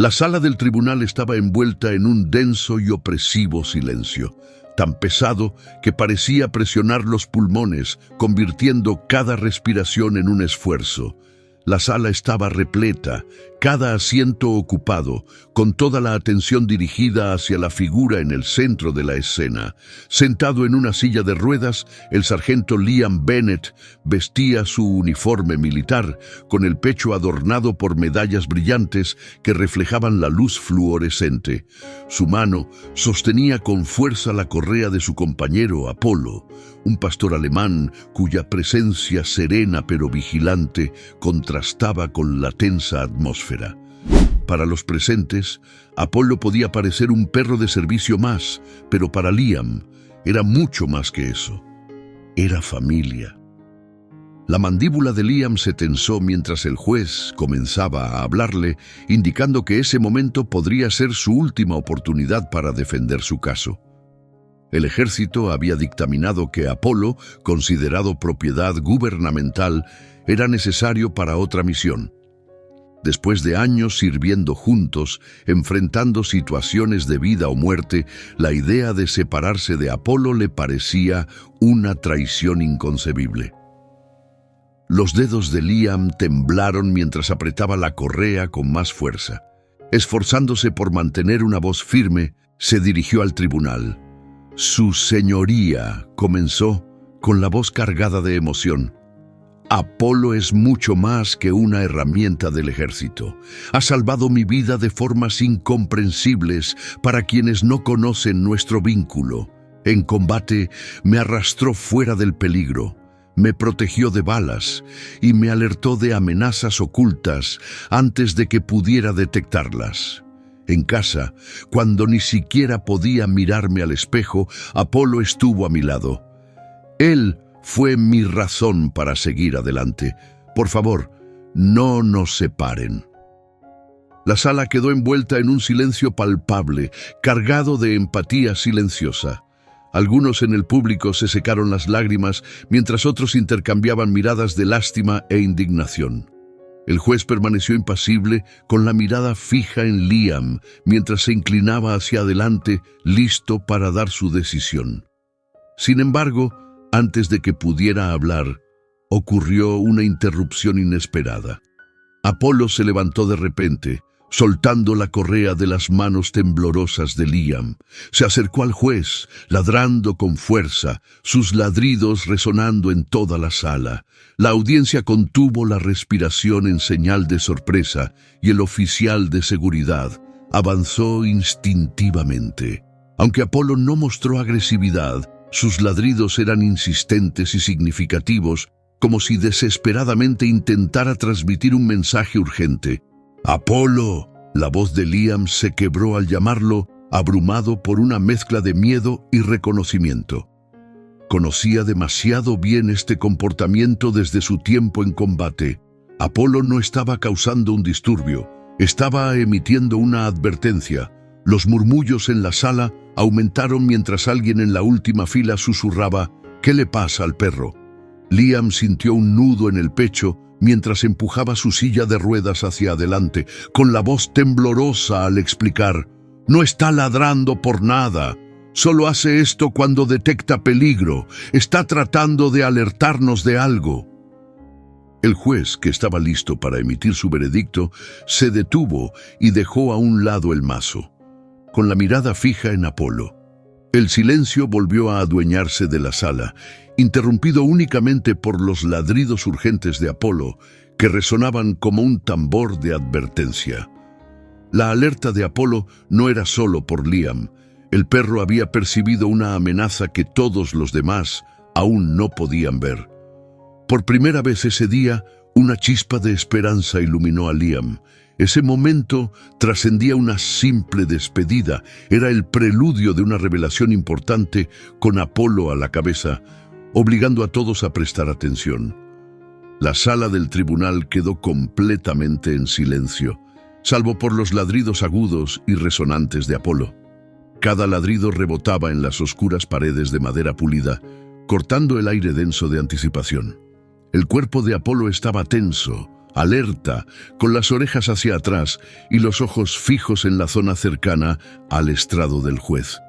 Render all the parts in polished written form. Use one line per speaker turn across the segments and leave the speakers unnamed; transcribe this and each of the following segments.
La sala del tribunal estaba envuelta en un denso y opresivo silencio, tan pesado que parecía presionar los pulmones, convirtiendo cada respiración en un esfuerzo. La sala estaba repleta, cada asiento ocupado, con toda la atención dirigida hacia la figura en el centro de la escena. Sentado en una silla de ruedas, el sargento Liam Bennett vestía su uniforme militar, con el pecho adornado por medallas brillantes que reflejaban la luz fluorescente. Su mano sostenía con fuerza la correa de su compañero Apolo, un pastor alemán cuya presencia serena pero vigilante contrastaba con la tensa atmósfera. Para los presentes, Apolo podía parecer un perro de servicio más, pero para Liam era mucho más que eso. Era familia. La mandíbula de Liam se tensó mientras el juez comenzaba a hablarle, indicando que ese momento podría ser su última oportunidad para defender su caso. El ejército había dictaminado que Apolo, considerado propiedad gubernamental, era necesario para otra misión. Después de años sirviendo juntos, enfrentando situaciones de vida o muerte, la idea de separarse de Apolo le parecía una traición inconcebible. Los dedos de Liam temblaron mientras apretaba la correa con más fuerza. Esforzándose por mantener una voz firme, se dirigió al tribunal. «Su señoría», comenzó, con la voz cargada de emoción. «Apolo es mucho más que una herramienta del ejército. Ha salvado mi vida de formas incomprensibles para quienes no conocen nuestro vínculo. En combate me arrastró fuera del peligro, me protegió de balas y me alertó de amenazas ocultas antes de que pudiera detectarlas. En casa, cuando ni siquiera podía mirarme al espejo, Apolo estuvo a mi lado. Él fue mi razón para seguir adelante. Por favor, no nos separen». La sala quedó envuelta en un silencio palpable, cargado de empatía silenciosa. Algunos en el público se secaron las lágrimas, mientras otros intercambiaban miradas de lástima e indignación. El juez permaneció impasible, con la mirada fija en Liam, mientras se inclinaba hacia adelante, listo para dar su decisión. Sin embargo, antes de que pudiera hablar, ocurrió una interrupción inesperada. Apolo se levantó de repente, soltando la correa de las manos temblorosas de Liam. Se acercó al juez, ladrando con fuerza, sus ladridos resonando en toda la sala. La audiencia contuvo la respiración en señal de sorpresa y el oficial de seguridad avanzó instintivamente. Aunque Apolo no mostró agresividad, sus ladridos eran insistentes y significativos, como si desesperadamente intentara transmitir un mensaje urgente. «¡Apolo!». La voz de Liam se quebró al llamarlo, abrumado por una mezcla de miedo y reconocimiento. Conocía demasiado bien este comportamiento desde su tiempo en combate. Apolo no estaba causando un disturbio, estaba emitiendo una advertencia. Los murmullos en la sala aumentaron mientras alguien en la última fila susurraba: «¿Qué le pasa al perro?». Liam sintió un nudo en el pecho mientras empujaba su silla de ruedas hacia adelante, con la voz temblorosa al explicar: «No está ladrando por nada. Solo hace esto cuando detecta peligro. Está tratando de alertarnos de algo». El juez, que estaba listo para emitir su veredicto, se detuvo y dejó a un lado el mazo, con la mirada fija en Apolo. El silencio volvió a adueñarse de la sala, interrumpido únicamente por los ladridos urgentes de Apolo, que resonaban como un tambor de advertencia. La alerta de Apolo no era solo por Liam. El perro había percibido una amenaza que todos los demás aún no podían ver. Por primera vez ese día, una chispa de esperanza iluminó a Liam. Ese momento trascendía una simple despedida, era el preludio de una revelación importante, con Apolo a la cabeza, obligando a todos a prestar atención. La sala del tribunal quedó completamente en silencio, salvo por los ladridos agudos y resonantes de Apolo. Cada ladrido rebotaba en las oscuras paredes de madera pulida, cortando el aire denso de anticipación. El cuerpo de Apolo estaba tenso, alerta, con las orejas hacia atrás y los ojos fijos en la zona cercana al estrado del juez.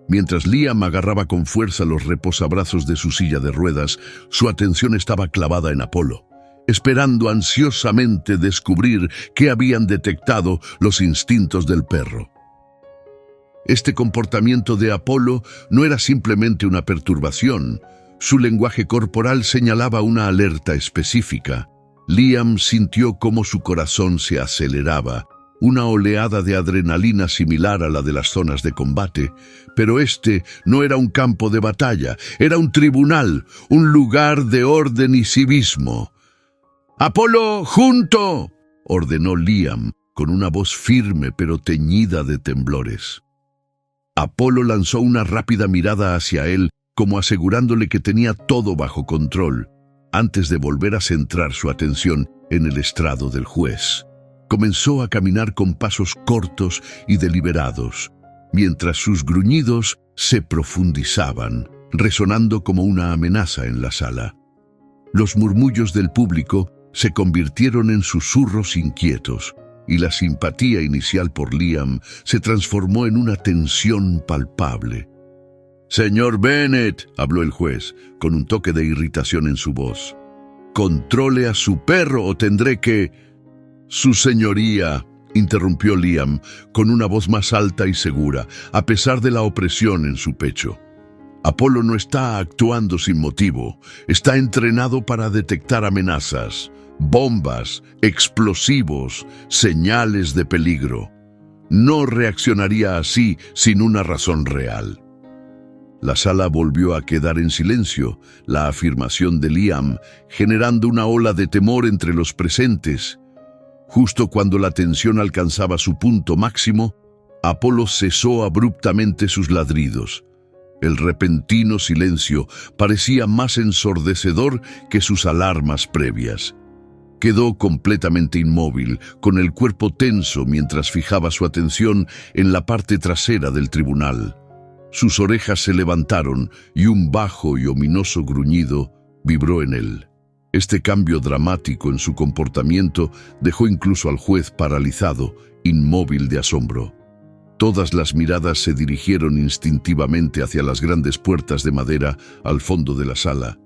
Mientras Liam agarraba con fuerza los reposabrazos de su silla de ruedas, su atención estaba clavada en Apolo, esperando ansiosamente descubrir qué habían detectado los instintos del perro. Este comportamiento de Apolo no era simplemente una perturbación. Su lenguaje corporal señalaba una alerta específica. Liam sintió cómo su corazón se aceleraba, una oleada de adrenalina similar a la de las zonas de combate, pero este no era un campo de batalla, era un tribunal, un lugar de orden y civismo. «¡Apolo, junto!», ordenó Liam, con una voz firme pero teñida de temblores. Apolo lanzó una rápida mirada hacia él, como asegurándole que tenía todo bajo control, antes de volver a centrar su atención en el estrado del juez. Comenzó a caminar con pasos cortos y deliberados, mientras sus gruñidos se profundizaban, resonando como una amenaza en la sala. Los murmullos del público se convirtieron en susurros inquietos, y la simpatía inicial por Liam se transformó en una tensión palpable. «Señor Bennett», habló el juez, con un toque de irritación en su voz, «controle a su perro o tendré que...» «Su señoría», interrumpió Liam, con una voz más alta y segura, a pesar de la opresión en su pecho. «Apolo no está actuando sin motivo, está entrenado para detectar amenazas, bombas, explosivos, señales de peligro. No reaccionaría así sin una razón real». La sala volvió a quedar en silencio, la afirmación de Liam generando una ola de temor entre los presentes. Justo cuando la tensión alcanzaba su punto máximo, Apolo cesó abruptamente sus ladridos. El repentino silencio parecía más ensordecedor que sus alarmas previas. Quedó completamente inmóvil, con el cuerpo tenso mientras fijaba su atención en la parte trasera del tribunal. Sus orejas se levantaron y un bajo y ominoso gruñido vibró en él. Este cambio dramático en su comportamiento dejó incluso al juez paralizado, inmóvil de asombro. Todas las miradas se dirigieron instintivamente hacia las grandes puertas de madera al fondo de la sala,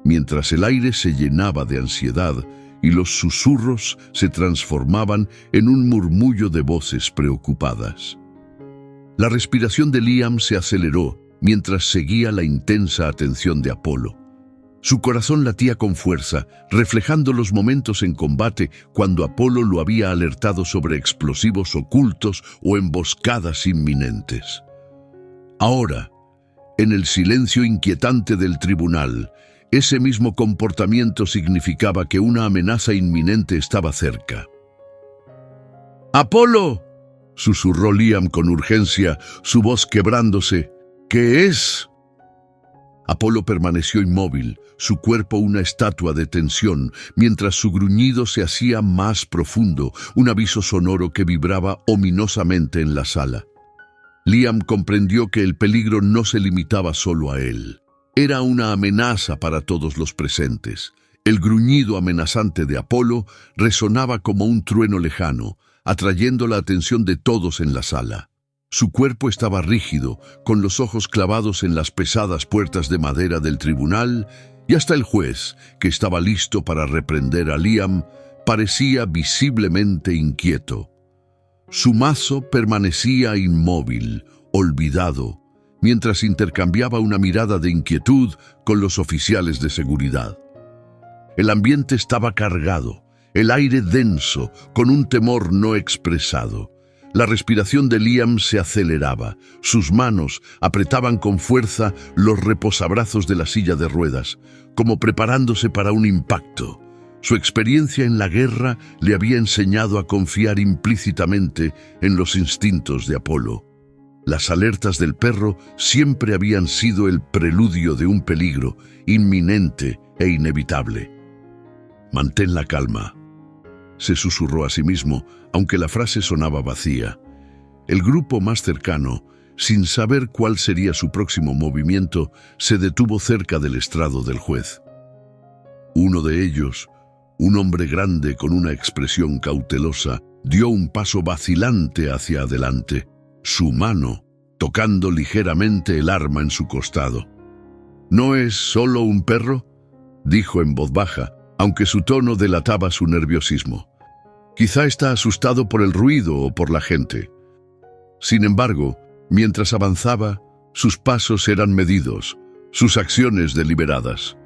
mientras el aire se llenaba de ansiedad y los susurros se transformaban en un murmullo de voces preocupadas. La respiración de Liam se aceleró mientras seguía la intensa atención de Apolo. Su corazón latía con fuerza, reflejando los momentos en combate cuando Apolo lo había alertado sobre explosivos ocultos o emboscadas inminentes. Ahora, en el silencio inquietante del tribunal, ese mismo comportamiento significaba que una amenaza inminente estaba cerca. «¡Apolo!», susurró Liam con urgencia, su voz quebrándose. «¿Qué es?». Apolo permaneció inmóvil, su cuerpo una estatua de tensión, mientras su gruñido se hacía más profundo, un aviso sonoro que vibraba ominosamente en la sala. Liam comprendió que el peligro no se limitaba solo a él. Era una amenaza para todos los presentes. El gruñido amenazante de Apolo resonaba como un trueno lejano, atrayendo la atención de todos en la sala. Su cuerpo estaba rígido, con los ojos clavados en las pesadas puertas de madera del tribunal, y hasta el juez, que estaba listo para reprender a Liam, parecía visiblemente inquieto. Su mazo permanecía inmóvil, olvidado, mientras intercambiaba una mirada de inquietud con los oficiales de seguridad. El ambiente estaba cargado, el aire denso, con un temor no expresado. La respiración de Liam se aceleraba, sus manos apretaban con fuerza los reposabrazos de la silla de ruedas, como preparándose para un impacto. Su experiencia en la guerra le había enseñado a confiar implícitamente en los instintos de Apolo. Las alertas del perro siempre habían sido el preludio de un peligro inminente e inevitable. «Mantén la calma», se susurró a sí mismo, aunque la frase sonaba vacía. El grupo más cercano, sin saber cuál sería su próximo movimiento, se detuvo cerca del estrado del juez. Uno de ellos, Un hombre grande con una expresión cautelosa dio un paso vacilante hacia adelante, su mano tocando ligeramente el arma en su costado. «¿No es solo un perro?», dijo en voz baja, aunque su tono delataba su nerviosismo. «Quizá está asustado por el ruido o por la gente». Sin embargo, mientras avanzaba, sus pasos eran medidos, sus acciones deliberadas.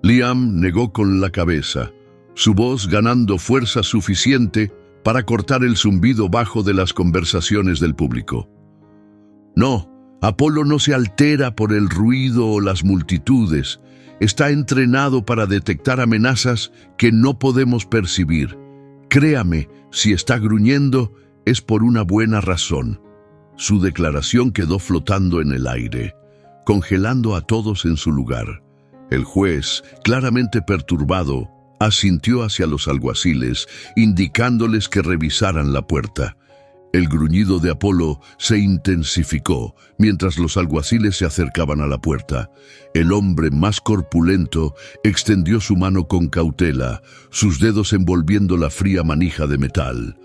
Liam negó con la cabeza, su voz ganando fuerza suficiente para cortar el zumbido bajo de las conversaciones del público. «No, Apolo no se altera por el ruido o las multitudes. Está entrenado para detectar amenazas que no podemos percibir. Créame, si está gruñendo, es por una buena razón». Su declaración quedó flotando en el aire, congelando a todos en su lugar. El juez, claramente perturbado, asintió hacia los alguaciles, indicándoles que revisaran la puerta. El gruñido de Apolo se intensificó mientras los alguaciles se acercaban a la puerta. El hombre más corpulento extendió su mano con cautela, sus dedos envolviendo la fría manija de metal.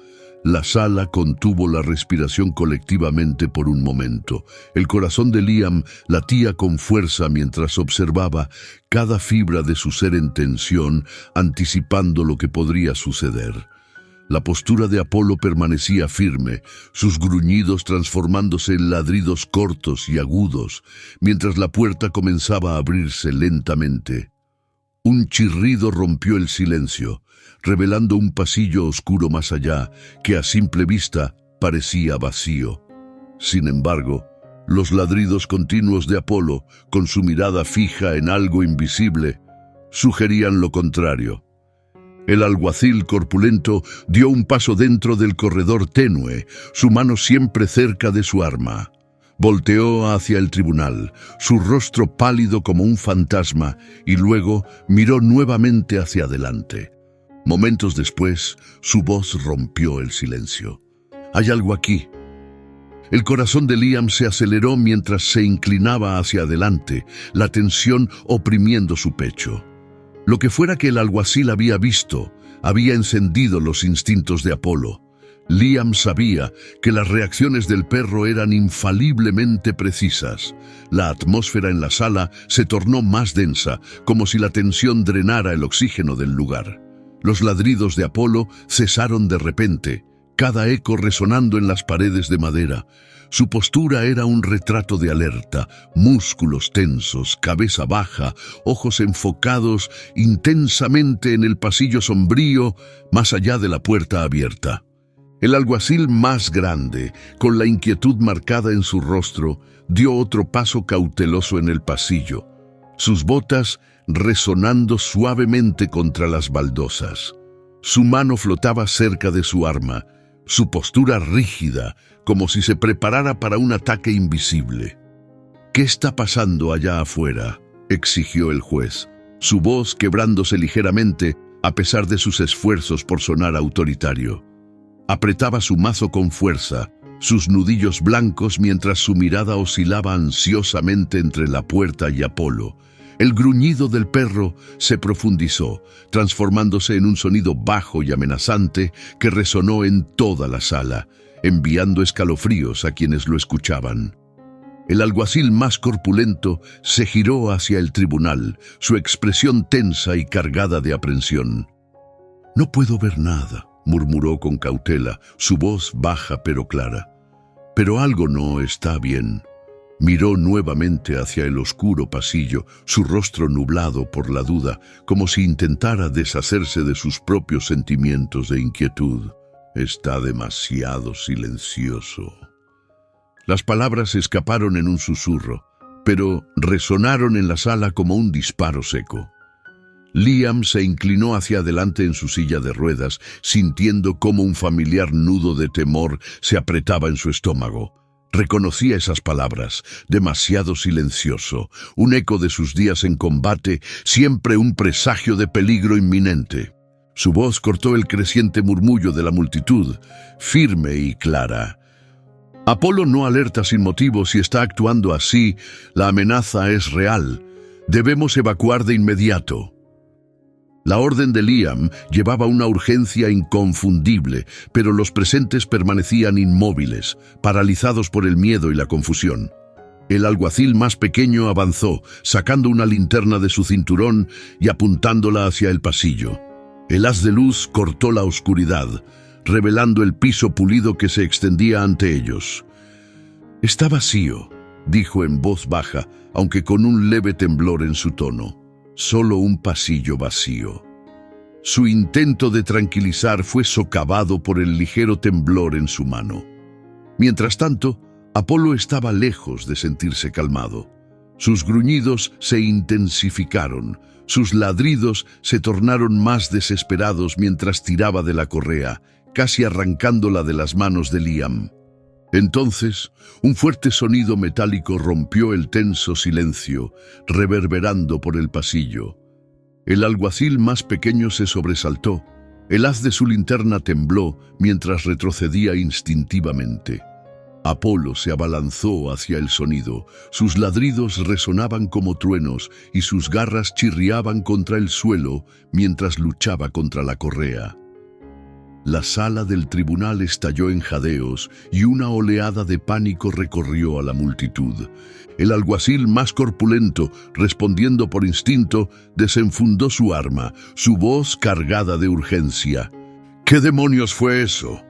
La sala contuvo la respiración colectivamente por un momento. El corazón de Liam latía con fuerza mientras observaba cada fibra de su ser en tensión, anticipando lo que podría suceder. La postura de Apolo permanecía firme, sus gruñidos transformándose en ladridos cortos y agudos, mientras la puerta comenzaba a abrirse lentamente. Un chirrido rompió el silencio, revelando un pasillo oscuro más allá, que a simple vista parecía vacío. Sin embargo, los ladridos continuos de Apolo, con su mirada fija en algo invisible, sugerían lo contrario. El alguacil corpulento dio un paso dentro del corredor tenue, su mano siempre cerca de su arma. Volteó hacia el tribunal, su rostro pálido como un fantasma, y luego miró nuevamente hacia adelante. Momentos después, su voz rompió el silencio. «Hay algo aquí». El corazón de Liam se aceleró mientras se inclinaba hacia adelante, la tensión oprimiendo su pecho. Lo que fuera que el alguacil había visto, había encendido los instintos de Apolo. Liam sabía que las reacciones del perro eran infaliblemente precisas. La atmósfera en la sala se tornó más densa, como si la tensión drenara el oxígeno del lugar. Los ladridos de Apolo cesaron de repente, cada eco resonando en las paredes de madera. Su postura era un retrato de alerta, músculos tensos, cabeza baja, ojos enfocados intensamente en el pasillo sombrío más allá de la puerta abierta. El alguacil más grande, con la inquietud marcada en su rostro, dio otro paso cauteloso en el pasillo, sus botas resonando suavemente contra las baldosas. Su mano flotaba cerca de su arma, su postura rígida, como si se preparara para un ataque invisible. «¿Qué está pasando allá afuera?», exigió el juez, su voz quebrándose ligeramente a pesar de sus esfuerzos por sonar autoritario. Apretaba su mazo con fuerza, sus nudillos blancos mientras su mirada oscilaba ansiosamente entre la puerta y Apolo. El gruñido del perro se profundizó, transformándose en un sonido bajo y amenazante que resonó en toda la sala, enviando escalofríos a quienes lo escuchaban. El alguacil más corpulento se giró hacia el tribunal, su expresión tensa y cargada de aprensión. «No puedo ver nada», murmuró con cautela, su voz baja pero clara. «Pero algo no está bien». Miró nuevamente hacia el oscuro pasillo, su rostro nublado por la duda, como si intentara deshacerse de sus propios sentimientos de inquietud. «Está demasiado silencioso». Las palabras escaparon en un susurro, pero resonaron en la sala como un disparo seco. Liam se inclinó hacia adelante en su silla de ruedas, sintiendo cómo un familiar nudo de temor se apretaba en su estómago. Reconocía esas palabras, demasiado silencioso, un eco de sus días en combate, siempre un presagio de peligro inminente. Su voz cortó el creciente murmullo de la multitud, firme y clara. «Apolo no alerta sin motivo. Si está actuando así, la amenaza es real. Debemos evacuar de inmediato». La orden de Liam llevaba una urgencia inconfundible, pero los presentes permanecían inmóviles, paralizados por el miedo y la confusión. El alguacil más pequeño avanzó, sacando una linterna de su cinturón y apuntándola hacia el pasillo. El haz de luz cortó la oscuridad, revelando el piso pulido que se extendía ante ellos. «Está vacío», dijo en voz baja, aunque con un leve temblor en su tono. «Solo un pasillo vacío». Su intento de tranquilizar fue socavado por el ligero temblor en su mano. Mientras tanto, Apolo estaba lejos de sentirse calmado. Sus gruñidos se intensificaron, sus ladridos se tornaron más desesperados mientras tiraba de la correa, casi arrancándola de las manos de Liam. Entonces, un fuerte sonido metálico rompió el tenso silencio, reverberando por el pasillo. El alguacil más pequeño se sobresaltó. El haz de su linterna tembló mientras retrocedía instintivamente. Apolo se abalanzó hacia el sonido. Sus ladridos resonaban como truenos y sus garras chirriaban contra el suelo mientras luchaba contra la correa. La sala del tribunal estalló en jadeos y una oleada de pánico recorrió a la multitud. El alguacil más corpulento, respondiendo por instinto, desenfundó su arma, su voz cargada de urgencia. «¿Qué demonios fue eso?»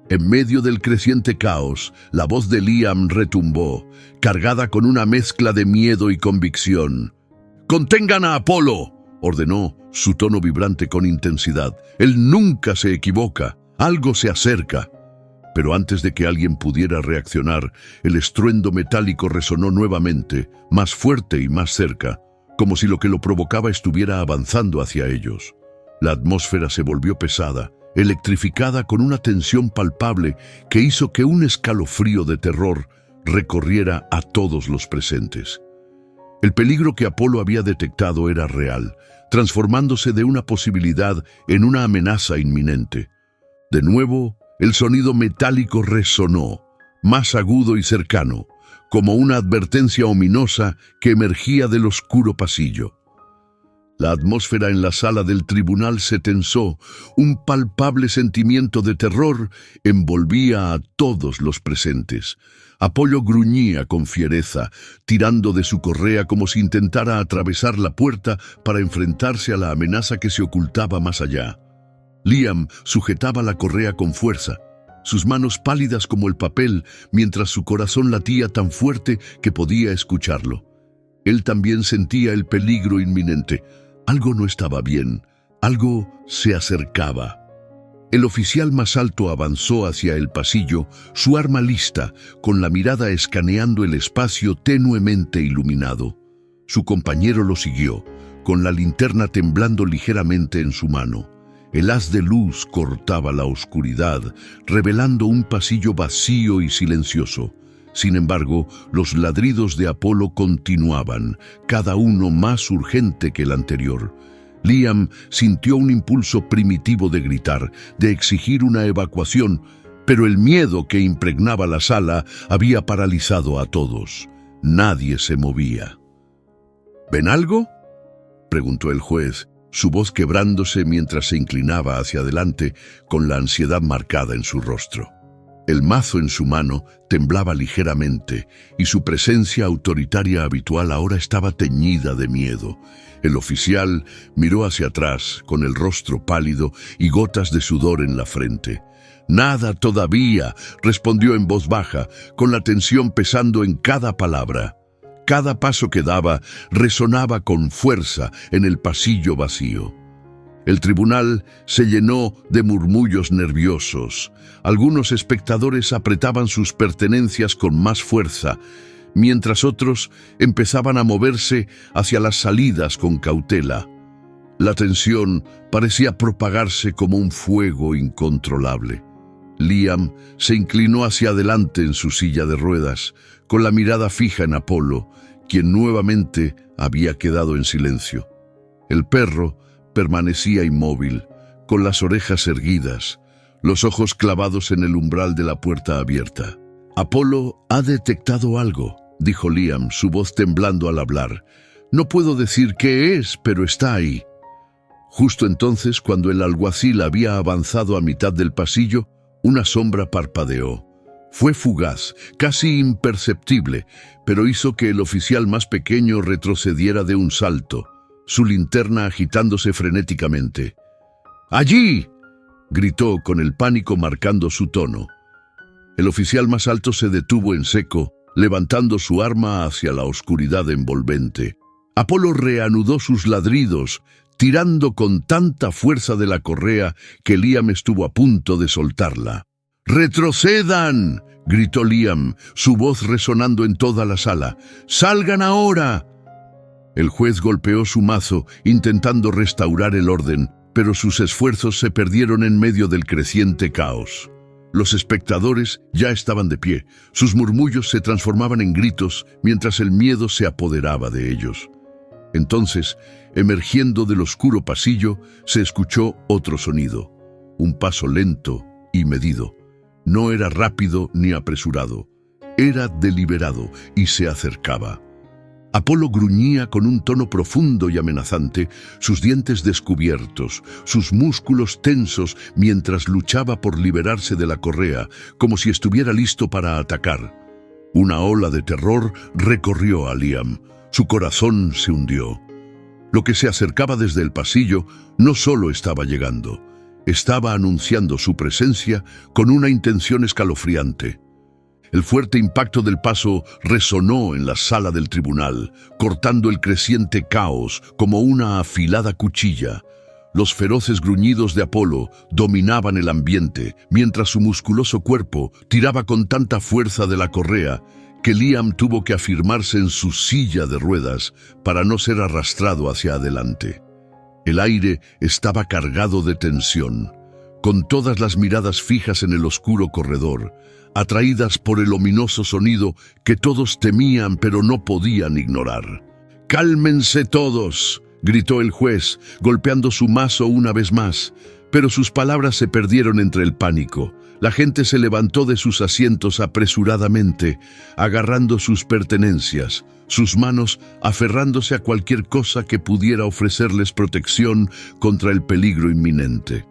En medio del creciente caos, la voz de Liam retumbó, cargada con una mezcla de miedo y convicción. «¡Contengan a Apolo!», ordenó, su tono vibrante con intensidad. «Él nunca se equivoca. Algo se acerca». Pero antes de que alguien pudiera reaccionar, el estruendo metálico resonó nuevamente, más fuerte y más cerca, como si lo que lo provocaba estuviera avanzando hacia ellos. La atmósfera se volvió pesada, electrificada con una tensión palpable que hizo que un escalofrío de terror recorriera a todos los presentes. El peligro que Apolo había detectado era real, transformándose de una posibilidad en una amenaza inminente. De nuevo, el sonido metálico resonó, más agudo y cercano, como una advertencia ominosa que emergía del oscuro pasillo. La atmósfera en la sala del tribunal se tensó, un palpable sentimiento de terror envolvía a todos los presentes. Apolo gruñía con fiereza, tirando de su correa como si intentara atravesar la puerta para enfrentarse a la amenaza que se ocultaba más allá. Liam sujetaba la correa con fuerza, sus manos pálidas como el papel, mientras su corazón latía tan fuerte que podía escucharlo. Él también sentía el peligro inminente. Algo no estaba bien, algo se acercaba. El oficial más alto avanzó hacia el pasillo, su arma lista, con la mirada escaneando el espacio tenuemente iluminado. Su compañero lo siguió, con la linterna temblando ligeramente en su mano. El haz de luz cortaba la oscuridad, revelando un pasillo vacío y silencioso. Sin embargo, los ladridos de Apolo continuaban, cada uno más urgente que el anterior. Liam sintió un impulso primitivo de gritar, de exigir una evacuación, pero el miedo que impregnaba la sala había paralizado a todos. Nadie se movía. «¿Ven algo?», preguntó el juez, su voz quebrándose mientras se inclinaba hacia adelante con la ansiedad marcada en su rostro. El mazo en su mano temblaba ligeramente y su presencia autoritaria habitual ahora estaba teñida de miedo. El oficial miró hacia atrás con el rostro pálido y gotas de sudor en la frente. «Nada todavía», respondió en voz baja, con la tensión pesando en cada palabra. Cada paso que daba resonaba con fuerza en el pasillo vacío. El tribunal se llenó de murmullos nerviosos. Algunos espectadores apretaban sus pertenencias con más fuerza, mientras otros empezaban a moverse hacia las salidas con cautela. La tensión parecía propagarse como un fuego incontrolable. Liam se inclinó hacia adelante en su silla de ruedas, con la mirada fija en Apolo, quien nuevamente había quedado en silencio. El perro permanecía inmóvil, con las orejas erguidas, los ojos clavados en el umbral de la puerta abierta. «Apolo ha detectado algo», dijo Liam, su voz temblando al hablar. «No puedo decir qué es, pero está ahí». Justo entonces, cuando el alguacil había avanzado a mitad del pasillo, una sombra parpadeó. Fue fugaz, casi imperceptible, pero hizo que el oficial más pequeño retrocediera de un salto, su linterna agitándose frenéticamente. ¡Allí!, gritó con el pánico marcando su tono. El oficial más alto se detuvo en seco, levantando su arma hacia la oscuridad envolvente. Apolo reanudó sus ladridos, tirando con tanta fuerza de la correa que Liam estuvo a punto de soltarla. ¡Retrocedan!, gritó Liam, su voz resonando en toda la sala. ¡Salgan ahora! El juez golpeó su mazo, intentando restaurar el orden, pero sus esfuerzos se perdieron en medio del creciente caos. Los espectadores ya estaban de pie. Sus murmullos se transformaban en gritos mientras el miedo se apoderaba de ellos. Entonces, emergiendo del oscuro pasillo, se escuchó otro sonido. Un paso lento y medido. No era rápido ni apresurado. Era deliberado y se acercaba. Apolo gruñía con un tono profundo y amenazante, sus dientes descubiertos, sus músculos tensos mientras luchaba por liberarse de la correa, como si estuviera listo para atacar. Una ola de terror recorrió a Liam. Su corazón se hundió. Lo que se acercaba desde el pasillo no solo estaba llegando, estaba anunciando su presencia con una intención escalofriante. El fuerte impacto del paso resonó en la sala del tribunal, cortando el creciente caos como una afilada cuchilla. Los feroces gruñidos de Apolo dominaban el ambiente, mientras su musculoso cuerpo tiraba con tanta fuerza de la correa que Liam tuvo que afirmarse en su silla de ruedas para no ser arrastrado hacia adelante. El aire estaba cargado de tensión, con todas las miradas fijas en el oscuro corredor, atraídas por el ominoso sonido que todos temían pero no podían ignorar. «¡Cálmense todos!», gritó el juez, golpeando su mazo una vez más, pero sus palabras se perdieron entre el pánico. La gente se levantó de sus asientos apresuradamente, agarrando sus pertenencias, sus manos aferrándose a cualquier cosa que pudiera ofrecerles protección contra el peligro inminente.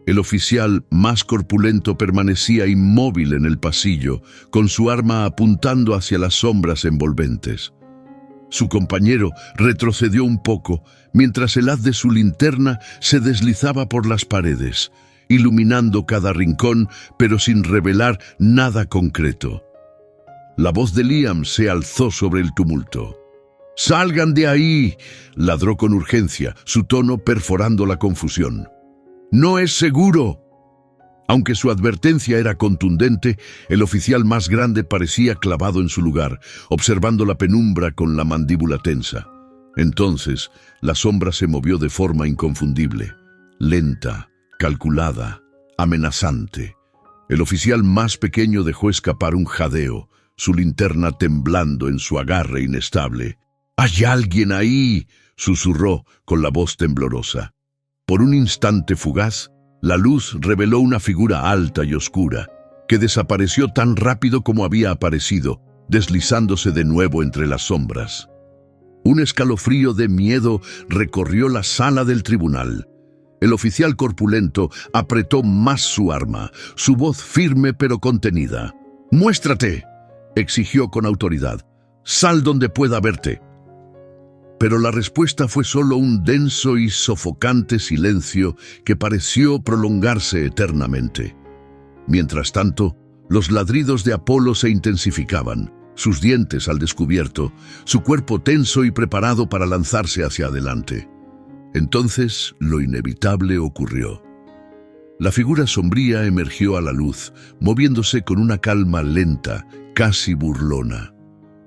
El oficial más corpulento permanecía inmóvil en el pasillo, con su arma apuntando hacia las sombras envolventes. Su compañero retrocedió un poco, mientras el haz de su linterna se deslizaba por las paredes, iluminando cada rincón, pero sin revelar nada concreto. La voz de Liam se alzó sobre el tumulto. «¡Salgan de ahí!», ladró con urgencia, su tono perforando la confusión. «¡No es seguro!». Aunque su advertencia era contundente, el oficial más grande parecía clavado en su lugar, observando la penumbra con la mandíbula tensa. Entonces, la sombra se movió de forma inconfundible, lenta, calculada, amenazante. El oficial más pequeño dejó escapar un jadeo, su linterna temblando en su agarre inestable. «¡Hay alguien ahí!», susurró con la voz temblorosa. Por un instante fugaz, la luz reveló una figura alta y oscura, que desapareció tan rápido como había aparecido, deslizándose de nuevo entre las sombras. Un escalofrío de miedo recorrió la sala del tribunal. El oficial corpulento apretó más su arma, su voz firme pero contenida. «¡Muéstrate!», exigió con autoridad. «¡Sal donde pueda verte!». Pero la respuesta fue solo un denso y sofocante silencio que pareció prolongarse eternamente. Mientras tanto, los ladridos de Apolo se intensificaban, sus dientes al descubierto, su cuerpo tenso y preparado para lanzarse hacia adelante. Entonces, lo inevitable ocurrió. La figura sombría emergió a la luz, moviéndose con una calma lenta, casi burlona.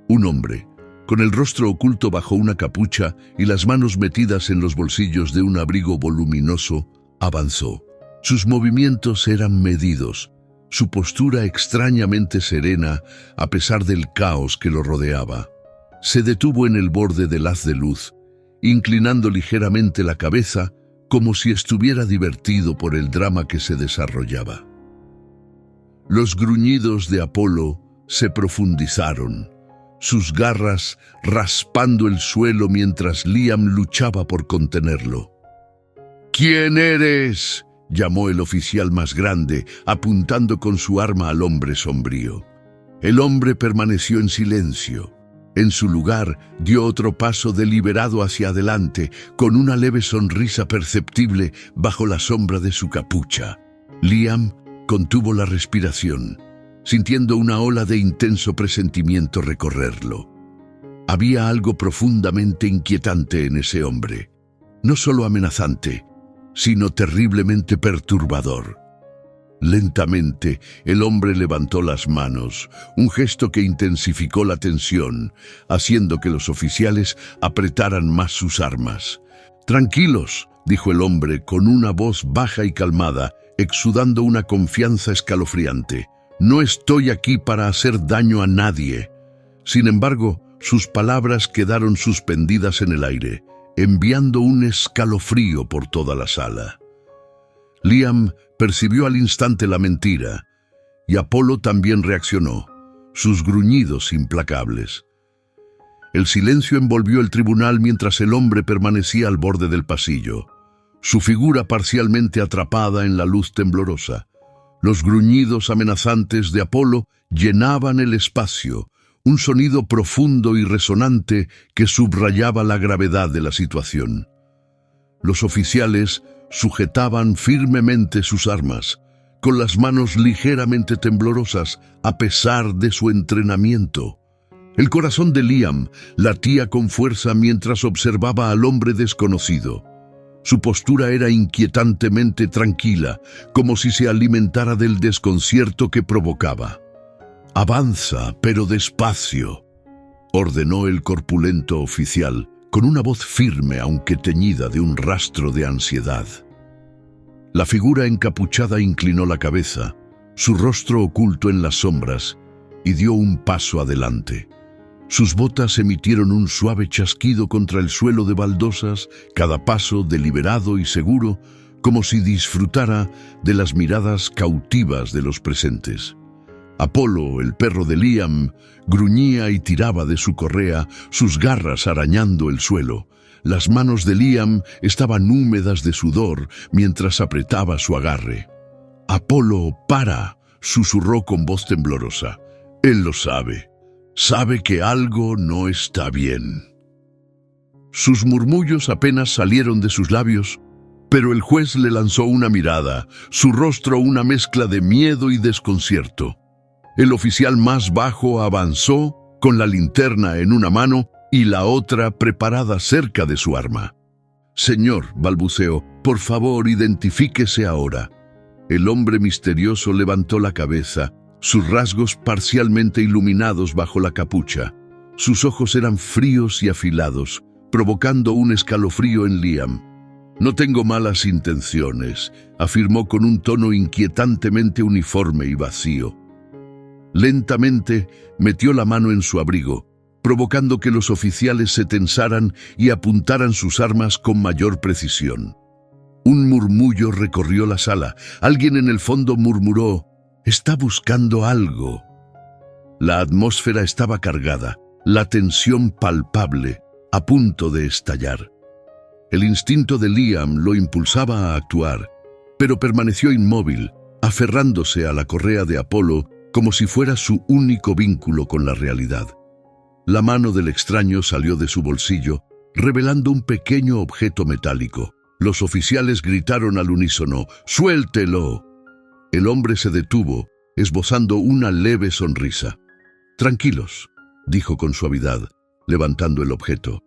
Un hombre, con el rostro oculto bajo una capucha y las manos metidas en los bolsillos de un abrigo voluminoso, avanzó. Sus movimientos eran medidos, su postura extrañamente serena a pesar del caos que lo rodeaba. Se detuvo en el borde del haz de luz, inclinando ligeramente la cabeza como si estuviera divertido por el drama que se desarrollaba. Los gruñidos de Apolo se profundizaron, sus garras raspando el suelo mientras Liam luchaba por contenerlo. ¿Quién eres?, llamó el oficial más grande, apuntando con su arma al hombre sombrío. El hombre permaneció en silencio. En su lugar, dio otro paso deliberado hacia adelante, con una leve sonrisa perceptible bajo la sombra de su capucha. Liam contuvo la respiración, sintiendo una ola de intenso presentimiento recorrerlo. Había algo profundamente inquietante en ese hombre, no solo amenazante, sino terriblemente perturbador. Lentamente, el hombre levantó las manos, un gesto que intensificó la tensión, haciendo que los oficiales apretaran más sus armas. «Tranquilos», dijo el hombre con una voz baja y calmada, exudando una confianza escalofriante. «No estoy aquí para hacer daño a nadie». Sin embargo, sus palabras quedaron suspendidas en el aire, enviando un escalofrío por toda la sala. Liam percibió al instante la mentira, y Apolo también reaccionó, sus gruñidos implacables. El silencio envolvió el tribunal mientras el hombre permanecía al borde del pasillo, su figura parcialmente atrapada en la luz temblorosa. Los gruñidos amenazantes de Apolo llenaban el espacio, un sonido profundo y resonante que subrayaba la gravedad de la situación. Los oficiales sujetaban firmemente sus armas, con las manos ligeramente temblorosas a pesar de su entrenamiento. El corazón de Liam latía con fuerza mientras observaba al hombre desconocido. Su postura era inquietantemente tranquila, como si se alimentara del desconcierto que provocaba. «Avanza, pero despacio», ordenó el corpulento oficial, con una voz firme aunque teñida de un rastro de ansiedad. La figura encapuchada inclinó la cabeza, su rostro oculto en las sombras, y dio un paso adelante. Sus botas emitieron un suave chasquido contra el suelo de baldosas, cada paso deliberado y seguro, como si disfrutara de las miradas cautivas de los presentes. Apolo, el perro de Liam, gruñía y tiraba de su correa, sus garras arañando el suelo. Las manos de Liam estaban húmedas de sudor mientras apretaba su agarre. «Apolo, para», susurró con voz temblorosa. «Él lo sabe. Sabe que algo no está bien». Sus murmullos apenas salieron de sus labios, pero el juez le lanzó una mirada, su rostro una mezcla de miedo y desconcierto. El oficial más bajo avanzó, con la linterna en una mano y la otra preparada cerca de su arma. «Señor», balbuceó, «por favor, identifíquese ahora». El hombre misterioso levantó la cabeza, sus rasgos parcialmente iluminados bajo la capucha. Sus ojos eran fríos y afilados, provocando un escalofrío en Liam. «No tengo malas intenciones», afirmó con un tono inquietantemente uniforme y vacío. Lentamente metió la mano en su abrigo, provocando que los oficiales se tensaran y apuntaran sus armas con mayor precisión. Un murmullo recorrió la sala. Alguien en el fondo murmuró: «Está buscando algo». La atmósfera estaba cargada, la tensión palpable, a punto de estallar. El instinto de Liam lo impulsaba a actuar, pero permaneció inmóvil, aferrándose a la correa de Apolo como si fuera su único vínculo con la realidad. La mano del extraño salió de su bolsillo, revelando un pequeño objeto metálico. Los oficiales gritaron al unísono: «¡Suéltelo!». El hombre se detuvo, esbozando una leve sonrisa. «Tranquilos», dijo con suavidad, levantando el objeto.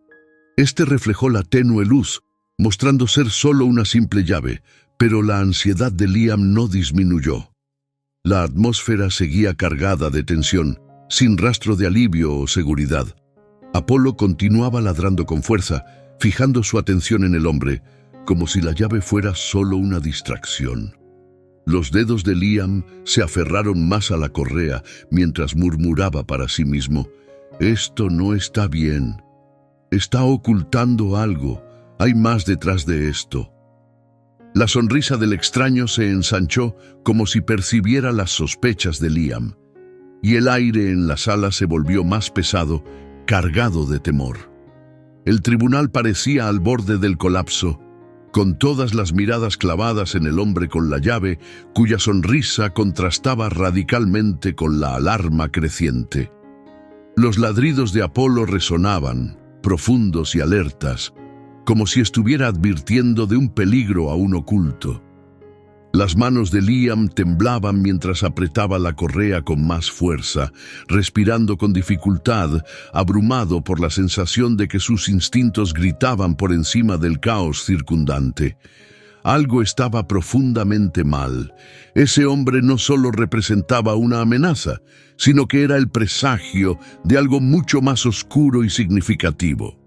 Este reflejó la tenue luz, mostrando ser solo una simple llave, pero la ansiedad de Liam no disminuyó. La atmósfera seguía cargada de tensión, sin rastro de alivio o seguridad. Apolo continuaba ladrando con fuerza, fijando su atención en el hombre, como si la llave fuera solo una distracción. Los dedos de Liam se aferraron más a la correa mientras murmuraba para sí mismo: «Esto no está bien. Está ocultando algo. Hay más detrás de esto». La sonrisa del extraño se ensanchó como si percibiera las sospechas de Liam, y el aire en la sala se volvió más pesado, cargado de temor. El tribunal parecía al borde del colapso, con todas las miradas clavadas en el hombre con la llave, cuya sonrisa contrastaba radicalmente con la alarma creciente. Los ladridos de Apolo resonaban, profundos y alertas, como si estuviera advirtiendo de un peligro aún oculto. Las manos de Liam temblaban mientras apretaba la correa con más fuerza, respirando con dificultad, abrumado por la sensación de que sus instintos gritaban por encima del caos circundante. Algo estaba profundamente mal. Ese hombre no solo representaba una amenaza, sino que era el presagio de algo mucho más oscuro y significativo.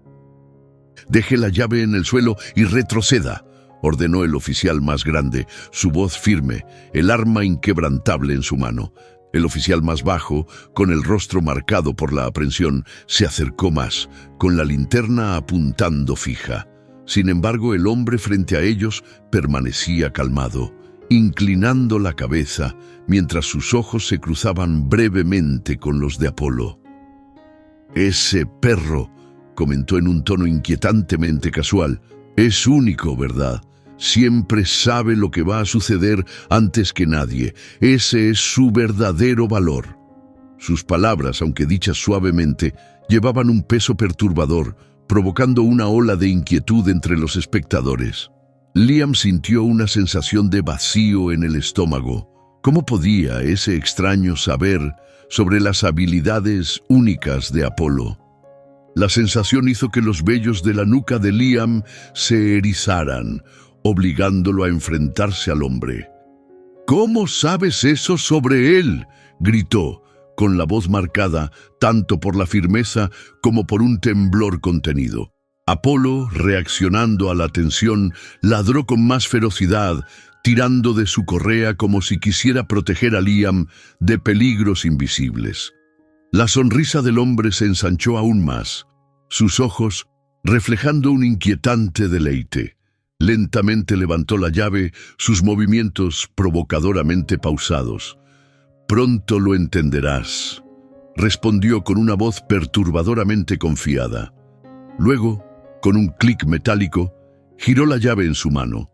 «Deje la llave en el suelo y retroceda», ordenó el oficial más grande, su voz firme, el arma inquebrantable en su mano. El oficial más bajo, con el rostro marcado por la aprensión, se acercó más, con la linterna apuntando fija. Sin embargo, el hombre frente a ellos permanecía calmado, inclinando la cabeza, mientras sus ojos se cruzaban brevemente con los de Apolo. «Ese perro», comentó en un tono inquietantemente casual, «es único, ¿verdad? Siempre sabe lo que va a suceder antes que nadie. Ese es su verdadero valor». Sus palabras, aunque dichas suavemente, llevaban un peso perturbador, provocando una ola de inquietud entre los espectadores. Liam sintió una sensación de vacío en el estómago. ¿Cómo podía ese extraño saber sobre las habilidades únicas de Apolo? La sensación hizo que los vellos de la nuca de Liam se erizaran, obligándolo a enfrentarse al hombre. «¿Cómo sabes eso sobre él?», gritó, con la voz marcada tanto por la firmeza como por un temblor contenido. Apolo, reaccionando a la tensión, ladró con más ferocidad, tirando de su correa como si quisiera proteger a Liam de peligros invisibles. La sonrisa del hombre se ensanchó aún más, sus ojos reflejando un inquietante deleite. Lentamente levantó la llave, sus movimientos provocadoramente pausados. «Pronto lo entenderás», respondió con una voz perturbadoramente confiada. Luego, con un clic metálico, giró la llave en su mano.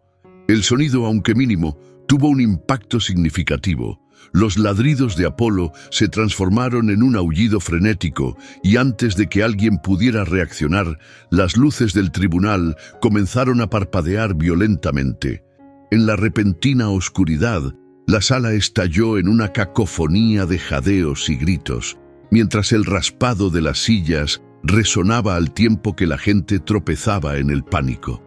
El sonido, aunque mínimo, tuvo un impacto significativo. Los ladridos de Apolo se transformaron en un aullido frenético y antes de que alguien pudiera reaccionar, las luces del tribunal comenzaron a parpadear violentamente. En la repentina oscuridad, la sala estalló en una cacofonía de jadeos y gritos, mientras el raspado de las sillas resonaba al tiempo que la gente tropezaba en el pánico.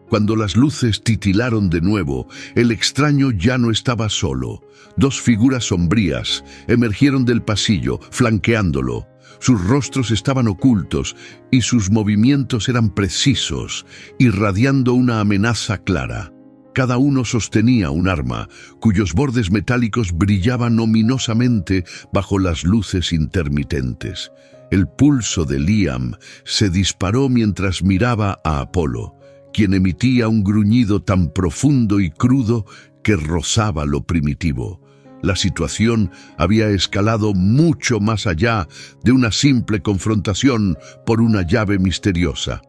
Cuando las luces titilaron de nuevo, el extraño ya no estaba solo. Dos figuras sombrías emergieron del pasillo, flanqueándolo. Sus rostros estaban ocultos y sus movimientos eran precisos, irradiando una amenaza clara. Cada uno sostenía un arma, cuyos bordes metálicos brillaban ominosamente bajo las luces intermitentes. El pulso de Liam se disparó mientras miraba a Apolo, quien emitía un gruñido tan profundo y crudo que rozaba lo primitivo. La situación había escalado mucho más allá de una simple confrontación por una llave misteriosa.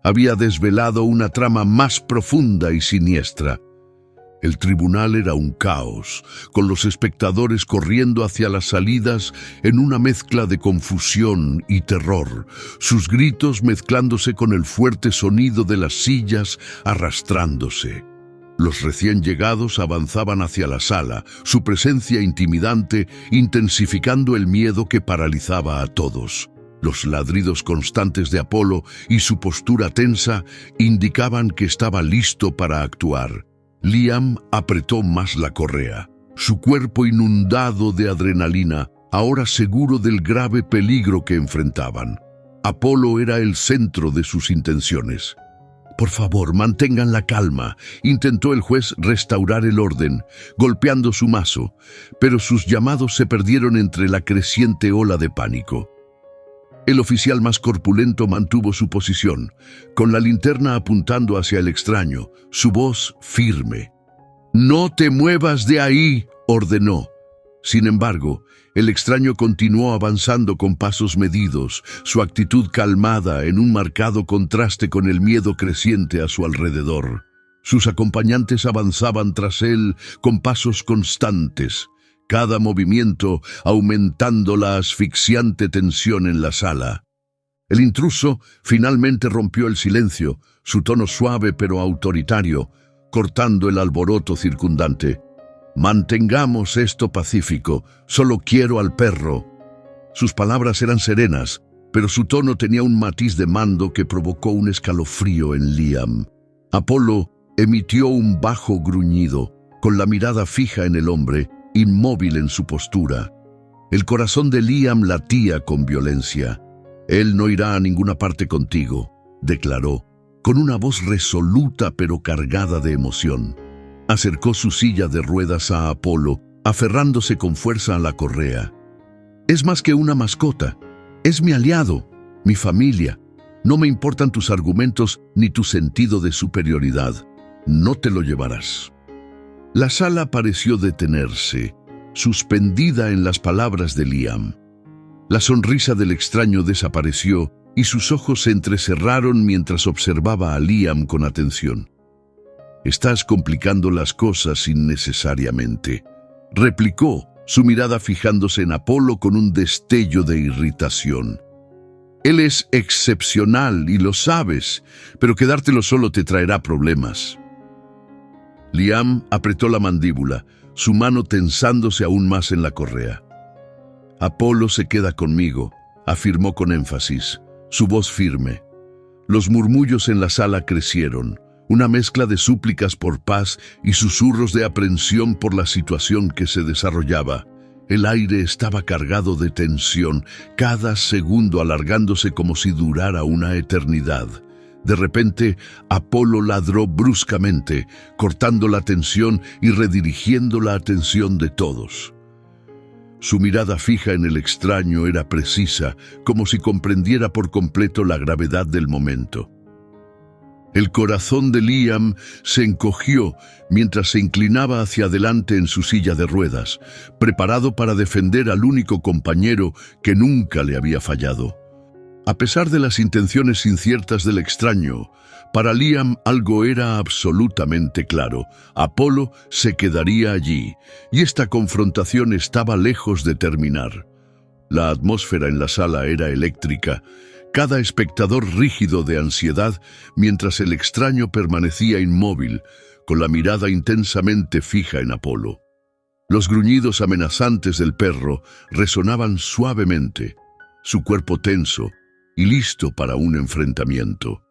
Había desvelado una trama más profunda y siniestra. El tribunal era un caos, con los espectadores corriendo hacia las salidas en una mezcla de confusión y terror, sus gritos mezclándose con el fuerte sonido de las sillas arrastrándose. Los recién llegados avanzaban hacia la sala, su presencia intimidante intensificando el miedo que paralizaba a todos. Los ladridos constantes de Apolo y su postura tensa indicaban que estaba listo para actuar. Liam apretó más la correa, su cuerpo inundado de adrenalina, ahora seguro del grave peligro que enfrentaban. Apolo era el centro de sus intenciones. «Por favor, mantengan la calma», intentó el juez restaurar el orden, golpeando su mazo, pero sus llamados se perdieron entre la creciente ola de pánico. El oficial más corpulento mantuvo su posición, con la linterna apuntando hacia el extraño, su voz firme. «No te muevas de ahí», ordenó. Sin embargo, el extraño continuó avanzando con pasos medidos, su actitud calmada en un marcado contraste con el miedo creciente a su alrededor. Sus acompañantes avanzaban tras él con pasos constantes, cada movimiento aumentando la asfixiante tensión en la sala. El intruso finalmente rompió el silencio, su tono suave pero autoritario, cortando el alboroto circundante. «Mantengamos esto pacífico, solo quiero al perro». Sus palabras eran serenas, pero su tono tenía un matiz de mando que provocó un escalofrío en Liam. Apolo emitió un bajo gruñido, con la mirada fija en el hombre, inmóvil en su postura. El corazón de Liam latía con violencia. «Él no irá a ninguna parte contigo», declaró, con una voz resoluta pero cargada de emoción. Acercó su silla de ruedas a Apolo, aferrándose con fuerza a la correa. «Es más que una mascota. Es mi aliado, mi familia. No me importan tus argumentos ni tu sentido de superioridad. No te lo llevarás». La sala pareció detenerse, suspendida en las palabras de Liam. La sonrisa del extraño desapareció y sus ojos se entrecerraron mientras observaba a Liam con atención. «Estás complicando las cosas innecesariamente», replicó, su mirada fijándose en Apolo con un destello de irritación. «Él es excepcional y lo sabes, pero quedártelo solo te traerá problemas». Liam apretó la mandíbula, su mano tensándose aún más en la correa. «Apolo se queda conmigo», afirmó con énfasis, su voz firme. Los murmullos en la sala crecieron, una mezcla de súplicas por paz y susurros de aprensión por la situación que se desarrollaba. El aire estaba cargado de tensión, cada segundo alargándose como si durara una eternidad. De repente, Apolo ladró bruscamente, cortando la tensión y redirigiendo la atención de todos. Su mirada fija en el extraño era precisa, como si comprendiera por completo la gravedad del momento. El corazón de Liam se encogió mientras se inclinaba hacia adelante en su silla de ruedas, preparado para defender al único compañero que nunca le había fallado. A pesar de las intenciones inciertas del extraño, para Liam algo era absolutamente claro: Apolo se quedaría allí, y esta confrontación estaba lejos de terminar. La atmósfera en la sala era eléctrica, cada espectador rígido de ansiedad, mientras el extraño permanecía inmóvil, con la mirada intensamente fija en Apolo. Los gruñidos amenazantes del perro resonaban suavemente, su cuerpo tenso y listo para un enfrentamiento.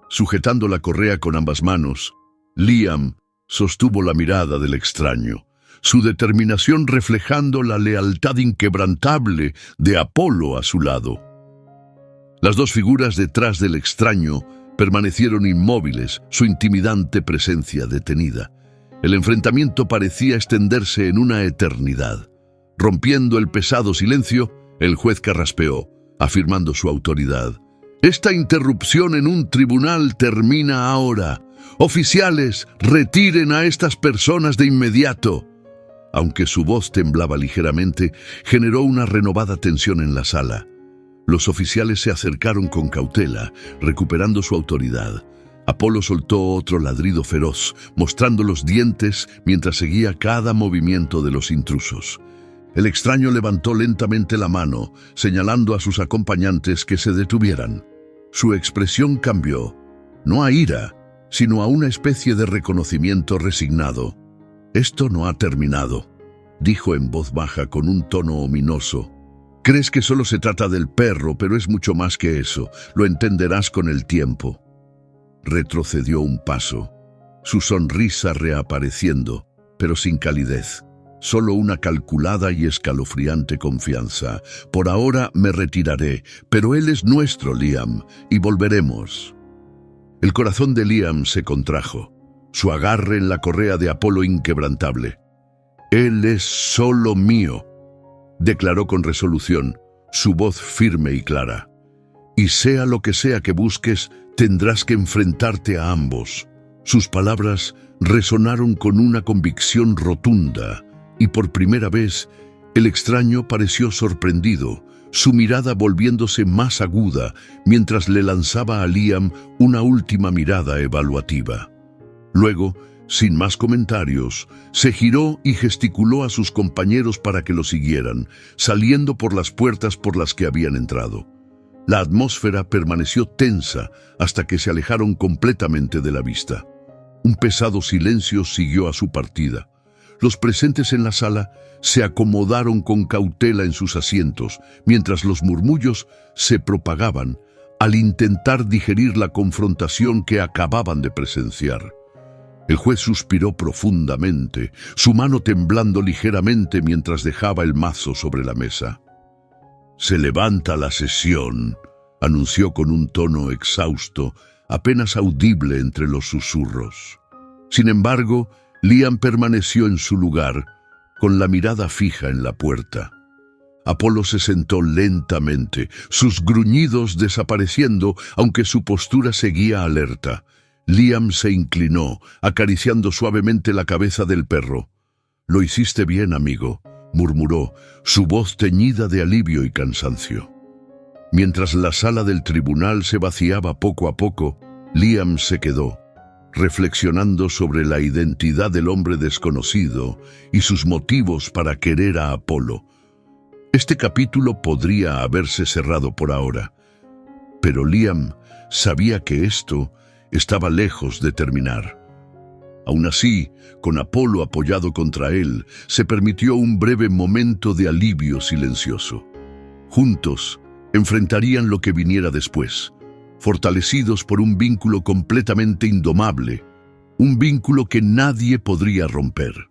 Sujetando la correa con ambas manos, Liam sostuvo la mirada del extraño, su determinación reflejando la lealtad inquebrantable de Apolo a su lado. Las dos figuras detrás del extraño permanecieron inmóviles, su intimidante presencia detenida. El enfrentamiento parecía extenderse en una eternidad. Rompiendo el pesado silencio, el juez carraspeó, afirmando su autoridad. «Esta interrupción en un tribunal termina ahora. Oficiales, retiren a estas personas de inmediato». Aunque su voz temblaba ligeramente, generó una renovada tensión en la sala. Los oficiales se acercaron con cautela, recuperando su autoridad. Apolo soltó otro ladrido feroz, mostrando los dientes mientras seguía cada movimiento de los intrusos. El extraño levantó lentamente la mano, señalando a sus acompañantes que se detuvieran. Su expresión cambió, no a ira, sino a una especie de reconocimiento resignado. «Esto no ha terminado», dijo en voz baja con un tono ominoso. «Crees que solo se trata del perro, pero es mucho más que eso. Lo entenderás con el tiempo». Retrocedió un paso, su sonrisa reapareciendo, pero sin calidez. Solo una calculada y escalofriante confianza. «Por ahora me retiraré, pero él es nuestro, Liam, y volveremos». El corazón de Liam se contrajo, su agarre en la correa de Apolo inquebrantable. «Él es solo mío», declaró con resolución, su voz firme y clara. «Y sea lo que sea que busques, tendrás que enfrentarte a ambos». Sus palabras resonaron con una convicción rotunda, y por primera vez El extraño pareció sorprendido, su mirada volviéndose más aguda mientras le lanzaba a Liam una última mirada evaluativa. Luego, sin más comentarios, se giró y gesticuló a sus compañeros para que lo siguieran, saliendo por las puertas por las que habían entrado. La atmósfera permaneció tensa hasta que se alejaron completamente de la vista. Un pesado silencio siguió a su partida. Los presentes en la sala se acomodaron con cautela en sus asientos, mientras los murmullos se propagaban al intentar digerir la confrontación que acababan de presenciar. El juez suspiró profundamente, su mano temblando ligeramente mientras dejaba el mazo sobre la mesa. «Se levanta la sesión», anunció con un tono exhausto, apenas audible entre los susurros. Sin embargo, Liam permaneció en su lugar, con la mirada fija en la puerta. Apolo se sentó lentamente, sus gruñidos desapareciendo, aunque su postura seguía alerta. Liam se inclinó, acariciando suavemente la cabeza del perro. «Lo hiciste bien, amigo», murmuró, su voz teñida de alivio y cansancio. Mientras la sala del tribunal se vaciaba poco a poco, Liam se quedó, reflexionando sobre la identidad del hombre desconocido y sus motivos para querer a Apolo. Este capítulo podría haberse cerrado por ahora, pero Liam sabía que esto estaba lejos de terminar. Aún así, con Apolo apoyado contra él, se permitió un breve momento de alivio silencioso. Juntos, enfrentarían lo que viniera después, fortalecidos por un vínculo completamente indomable, un vínculo que nadie podría romper.